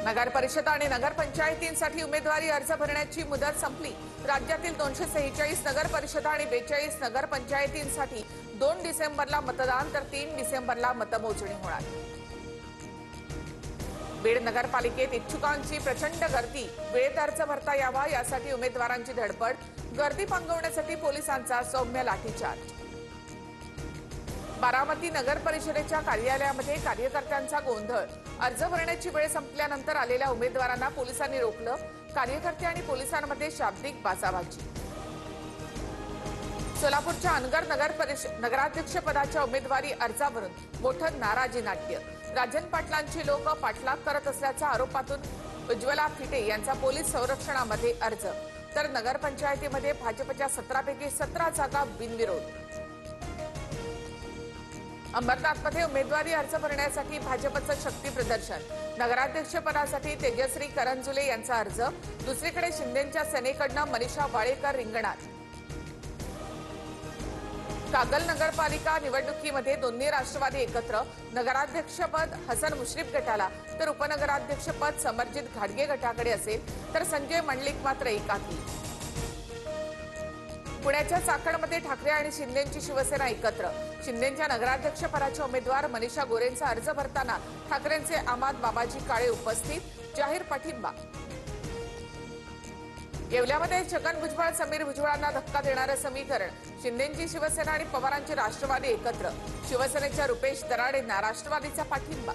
नगर परिषद आणि नगर पंचायतींसाठी उमेदवारी अर्ज भरण्याची मुदत संपली। राज्यातील 246 नगर परिषद आणि 42 नगर पंचायतींसाठी 2 डिसेंबरला मतदान तर 3 डिसेंबरला मतमोजणी होणार। बीड नगरपालिकेत इच्छुकांची प्रचंड गर्दी, वेळेत अर्ज भरता यावा यासाठी उमेदवारांची धडपड, गर्दी पांगवण्यासाठी पोलिसांचा सौम्य लाठीचार्ज। बारामती नगर परिषदेच्या कार्यालयामध्ये कार्यकर्त्यांचा गोंधळ, अर्ज भरण्याची वेळ संपल्यानंतर आलेल्या उमेदवारांना पोलिसांनी रोखलं, कार्यकर्ते आणि पोलिसांमध्ये शाब्दिक बाचाबाची। सोलापूरच्या अनगर नगराध्यक्षपदाच्या उमेदवारी अर्जावरून मोठं नाराजी नाट्य, राजन पाटलांची लोक पाठलाग करत असल्याच्या आरोपातून उज्ज्वला फिटे यांचा पोलीस संरक्षणामध्ये अर्ज, तर नगरपंचायतीमध्ये भाजपच्या 17 पैकी 17 जागा बिनविरोध। अंबरनाथमध्ये उमेदवारी अर्ज भरण्यासाठी भाजपचं शक्ती प्रदर्शन, नगराध्यक्षपदासाठी तेजश्री करंजुले यांचा अर्ज, दुसरीकडे शिंदेंच्या सेनेकडनं मनीषा वाळेकर रिंगणात। कागल नगरपालिका निवडणुकीमध्ये दोन्ही राष्ट्रवादी एकत्र, नगराध्यक्षपद हसन मुश्रीफ गटाला तर उपनगराध्यक्षपद समरजित घाडगे गटाकडे असेल, तर संजय मंडलिक मात्र एकाकी। पुण्याच्या चाकणमध्ये ठाकरे आणि शिंदेंची शिवसेना एकत्र, शिंदेंच्या नगराध्यक्षपदाच्या उमेदवार मनीषा गोरेंचा अर्ज भरताना ठाकरेंचे आमाद बाबाजी काळे उपस्थित, जाहीर पाठिंबा। येवल्यामध्ये छगन भुजबळ समीर भुजबळांना धक्का देणारं समीकरण, शिंदेंची शिवसेना आणि पवारांची राष्ट्रवादी एकत्र, शिवसेनेच्या रुपेश दराडेंना राष्ट्रवादीचा पाठिंबा।